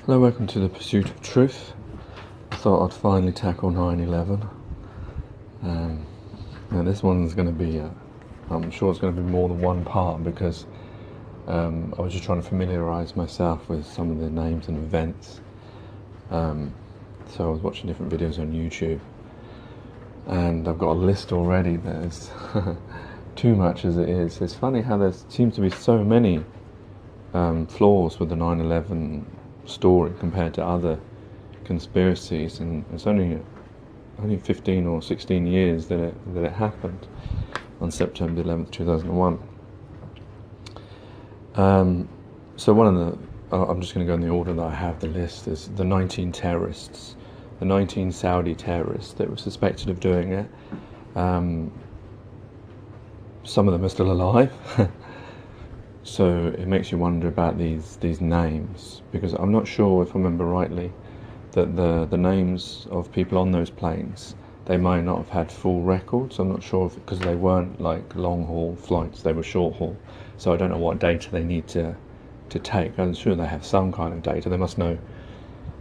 Hello, welcome to the Pursuit of Truth. I thought I'd finally tackle 9/11. Now this one's going to be, I'm sure it's going to be more than one part because I was just trying to familiarise myself with some of the names and events. So I was watching different videos on YouTube, and I've got a list already. There's too much as it is. It's funny how there seems to be so many flaws with the 9/11 story compared to other conspiracies, and it's only 15 or 16 years that it happened on September 11th, 2001. So one of the, I'm just going to go in the order that I have the list, is the 19 terrorists, the 19 Saudi terrorists that were suspected of doing it. Some of them are still alive. So it makes you wonder about these names, because I'm not sure, if I remember rightly, that the names of people on those planes, they might not have had full records. I'm not sure, because they weren't like long haul flights, they were short haul. So I don't know what data they need to take. I'm sure they have some kind of data. They must know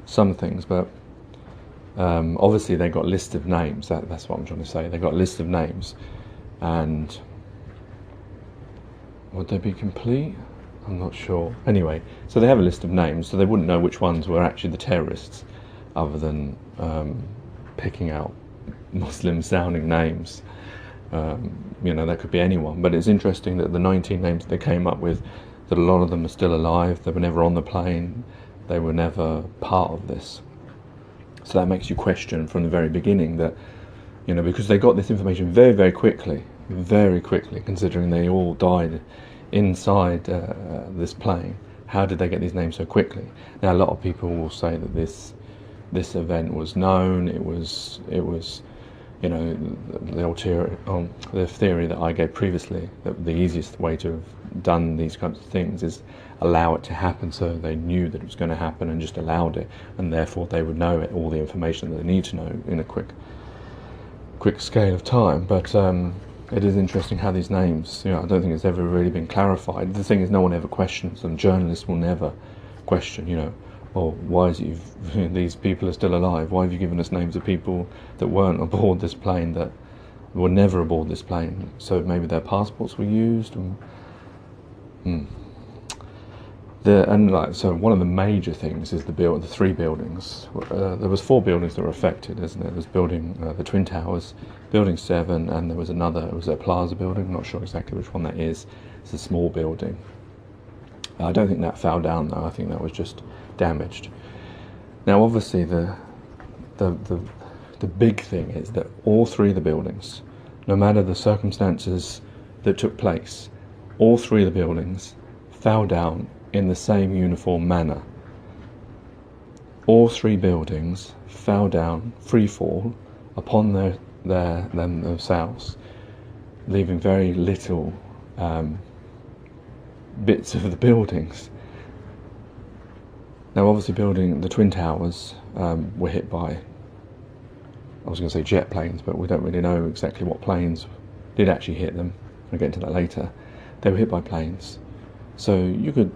some things, but obviously they got a list of names. That's what I'm trying to say. They got a list of names, and would they be complete? I'm not sure. Anyway, so they have a list of names, so they wouldn't know which ones were actually the terrorists, other than picking out Muslim-sounding names. That could be anyone. But it's interesting that the 19 names they came up with, that a lot of them are still alive. They were never on the plane. They were never part of this. So that makes you question from the very beginning that, because they got this information very, very quickly, considering they all died inside this plane. How did they get these names so quickly? Now, a lot of people will say that this event was known. It was the theory that I gave previously, that the easiest way to have done these kinds of things is allow it to happen, so they knew that it was going to happen and just allowed it, and therefore they would know all the information that they need to know in a quick scale of time. But it is interesting how these names, I don't think it's ever really been clarified. The thing is, no one ever questions them. Journalists will never question, why is it these people are still alive? Why have you given us names of people that weren't aboard this plane, that were never aboard this plane? So maybe their passports were used. So one of the major things is the three buildings. There was 4 buildings that were affected, isn't it? There was the Twin Towers, Building 7, and there was another. It was a Plaza building. I'm not sure exactly which one that is. It's a small building. I don't think that fell down though. I think that was just damaged. Now, obviously, the big thing is that all 3 of the buildings, no matter the circumstances that took place, all 3 of the buildings fell down in the same uniform manner. All 3 buildings fell down, free fall, upon themselves, leaving very little bits of the buildings. Now, obviously, the Twin Towers were hit by, I was going to say jet planes, but we don't really know exactly what planes did actually hit them. I'll get into that later. They were hit by planes. So you could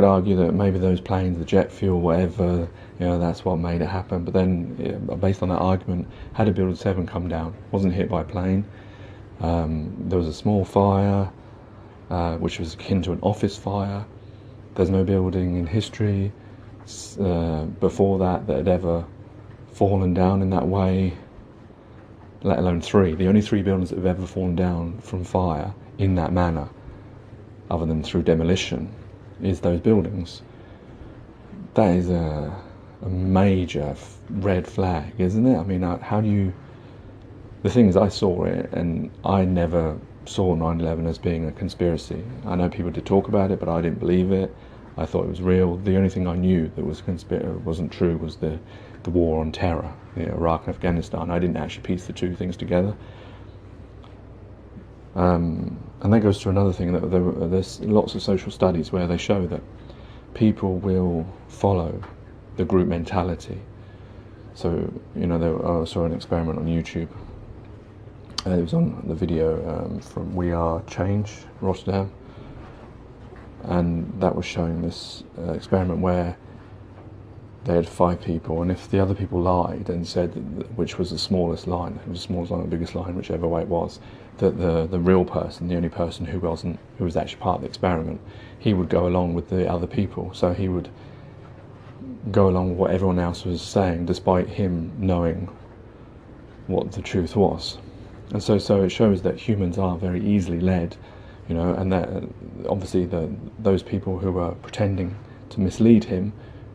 argue that maybe those planes, the jet fuel, whatever, that's what made it happen. But then, based on that argument, how did Building 7 come down? It wasn't hit by a plane. There was a small fire, which was akin to an office fire. There's no building in history before that had ever fallen down in that way, let alone 3. The only 3 buildings that have ever fallen down from fire in that manner, other than through demolition, is those buildings. That is a major red flag, isn't it? I mean, how do you... The thing is, I saw it, and I never saw 9/11 as being a conspiracy. I know people did talk about it, but I didn't believe it. I thought it was real. The only thing I knew that wasn't true was the war on terror, Iraq and Afghanistan. I didn't actually piece the 2 things together. And that goes to another thing, that there's lots of social studies where they show that people will follow the group mentality. So, I saw an experiment on YouTube. It was on the video from We Are Change, Rotterdam. And that was showing this experiment where they had 5 people, and if the other people lied and said which was the smallest line, it was the smallest line or the biggest line, whichever way it was, that the real person, the only person who was actually part of the experiment, he would go along with the other people. So he would go along with what everyone else was saying, despite him knowing what the truth was. And so it shows that humans are very easily led, and that obviously those people who were pretending to mislead him,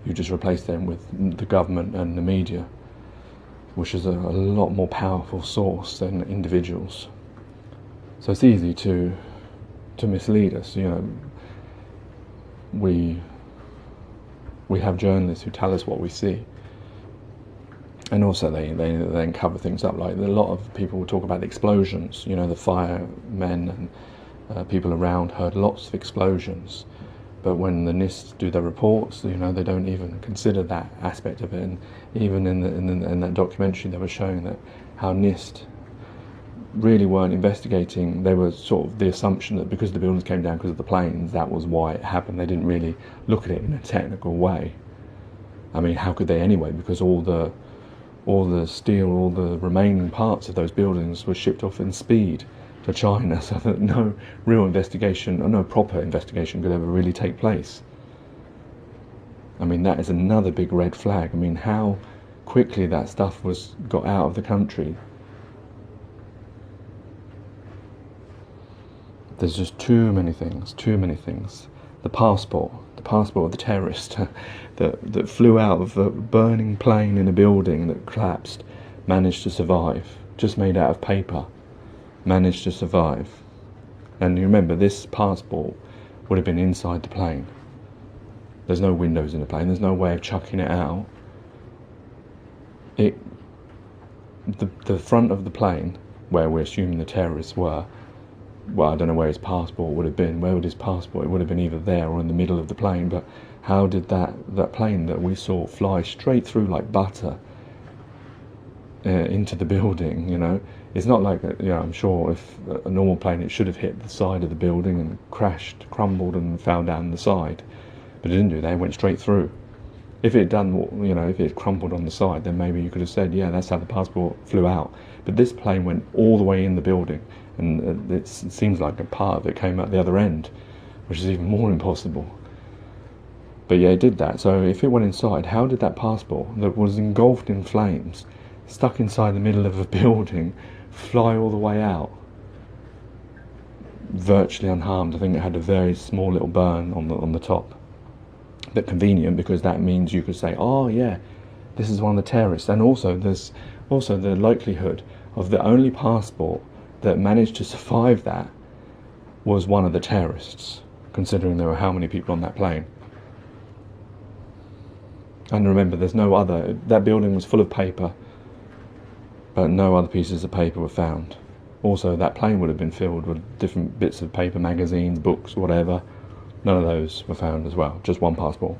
you just replace them with the government and the media, which is a lot more powerful source than individuals. So it's easy to mislead us. We have journalists who tell us what we see, and also they then cover things up. Like a lot of people will talk about the explosions. The firemen and people around heard lots of explosions. But when the NIST do their reports, they don't even consider that aspect of it. And even in that documentary, they were showing that how NIST really weren't investigating. They were sort of the assumption that because the buildings came down because of the planes, that was why it happened. They didn't really look at it in a technical way. I mean, how could they anyway? Because all the steel, all the remaining parts of those buildings were shipped off in speed to China, so that no real investigation, or no proper investigation, could ever really take place. I mean, that is another big red flag. I mean, how quickly that stuff got out of the country. There's just too many things. The passport of the terrorist that flew out of a burning plane in a building that collapsed, managed to survive, just made out of paper. Managed to survive. And you remember, this passport would have been inside the plane. There's no windows in the plane, there's no way of chucking it out. The front of the plane, where we're assuming the terrorists were, well, I don't know where his passport would have been. Where would his passport? It would have been either there or in the middle of the plane. But how did that plane that we saw fly straight through like butter into the building, It's not like, I'm sure if a normal plane, it should have hit the side of the building and crashed, crumbled and fell down the side. But it didn't do that, it went straight through. If it had done, if it crumbled on the side, then maybe you could have said, yeah, that's how the passport flew out. But this plane went all the way in the building, and it seems like a part of it came out the other end, which is even more impossible. But yeah, it did that. So if it went inside, how did that passport that was engulfed in flames, stuck inside the middle of a building, fly all the way out virtually unharmed? I think it had a very small little burn on the top. A bit convenient, because that means you could say, oh yeah, this is one of the terrorists. And also there's also the likelihood of the only passport that managed to survive that was one of the terrorists, considering there were how many people on that plane. And remember, there's no other, that building was full of paper, but no other pieces of paper were found. Also, that plane would have been filled with different bits of paper, magazines, books, whatever. None of those were found as well, just one passport.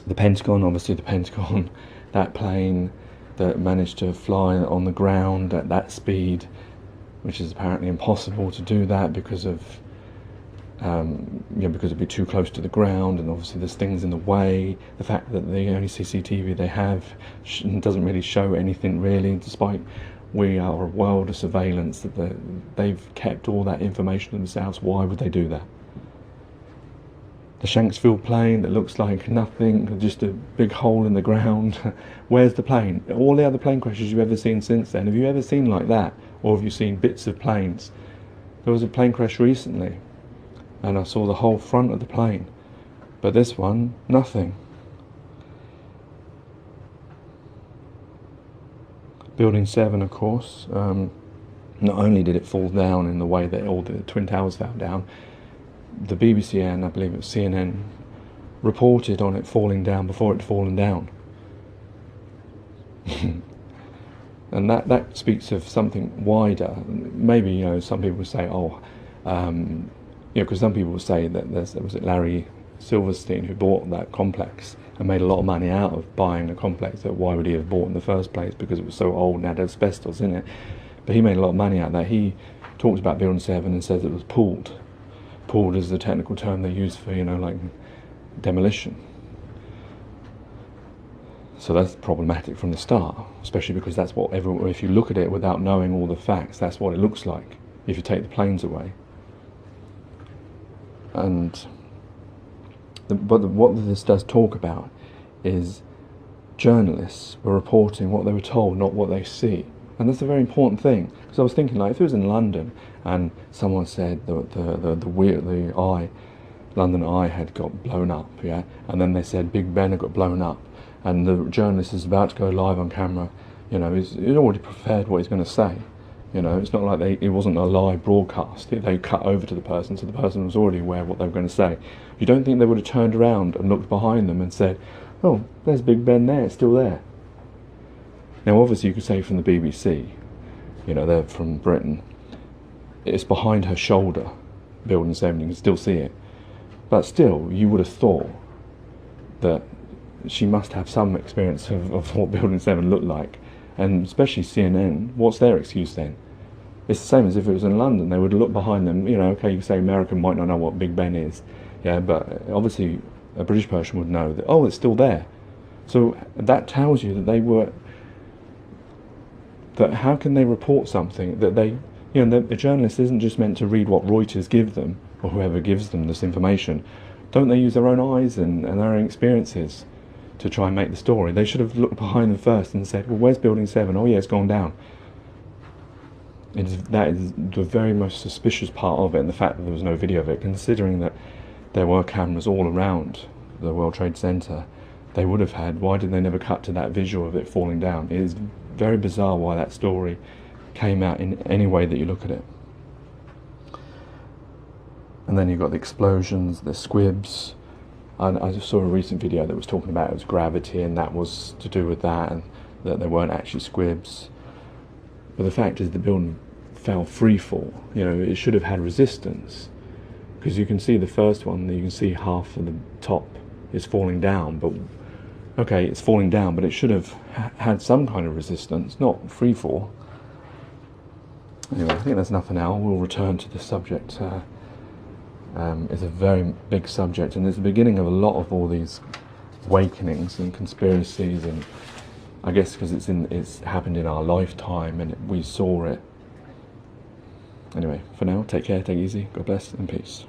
The Pentagon, obviously the Pentagon, that plane that managed to fly on the ground at that speed, which is apparently impossible to do that because of because it'd be too close to the ground, and obviously there's things in the way. The fact that the only CCTV they have doesn't really show anything really, despite we are a world of surveillance, that they've kept all that information themselves. Why would they do that? The Shanksville plane that looks like nothing, just a big hole in the ground. Where's the plane? All the other plane crashes you've ever seen since then, have you ever seen like that? Or have you seen bits of planes? There was a plane crash recently, and I saw the whole front of the plane. But this one, nothing. Building 7, of course, not only did it fall down in the way that all the Twin Towers fell down, the BBC and I believe it was CNN reported on it falling down before it had fallen down. And that speaks of something wider. Maybe, some people say, because some people will say that was it Larry Silverstein who bought that complex and made a lot of money out of buying a complex that why would he have bought in the first place, because it was so old and had asbestos in it. But he made a lot of money out of that. He talks about Building 7 and says it was pooled. Pooled is the technical term they use for, like demolition. So that's problematic from the start, especially because that's what everyone, if you look at it without knowing all the facts, that's what it looks like if you take the planes away. And what this does talk about is journalists were reporting what they were told, not what they see. And that's a very important thing, because I was thinking, like, if it was in London and someone said the London Eye had got blown up, yeah, and then they said Big Ben had got blown up, and the journalist is about to go live on camera, you know, he's already prepared what he's going to say. You know, it's not like it wasn't a live broadcast. They cut over to the person, so the person was already aware of what they were going to say. You don't think they would have turned around and looked behind them and said, "Oh, there's Big Ben there, it's still there." Now, obviously, you could say from the BBC, you know, they're from Britain, it's behind her shoulder, Building 7, you can still see it. But still, you would have thought that she must have some experience of what Building 7 looked like. And especially CNN, what's their excuse then? It's the same as if it was in London. They would look behind them, you know, okay, you say America might not know what Big Ben is, yeah, but obviously a British person would know that, oh, it's still there. So that tells you that they were, that how can they report something that they, you know, the journalist isn't just meant to read what Reuters give them, or whoever gives them this information. Don't they use their own eyes and their own experiences to try and make the story? They should have looked behind them first and said, well, where's Building 7? Oh yeah, it's gone down. That is the very most suspicious part of it, and the fact that there was no video of it, considering that there were cameras all around the World Trade Center. They would have had, why did they never cut to that visual of it falling down? It is very bizarre why that story came out in any way that you look at it. And then you've got the explosions, the squibs. I just saw a recent video that was talking about it was gravity, and that was to do with that, and that there weren't actually squibs. But the fact is the building fell free fall. You know, it should have had resistance, because you can see the first one, you can see half of the top is falling down, but okay, it's falling down, but it should have had some kind of resistance, not free fall. Anyway, I think that's enough for now. We'll return to the subject. It's a very big subject, and it's the beginning of a lot of all these awakenings and conspiracies, and I guess because it's happened in our lifetime and we saw it. Anyway, for now, take care, take it easy, God bless, and peace.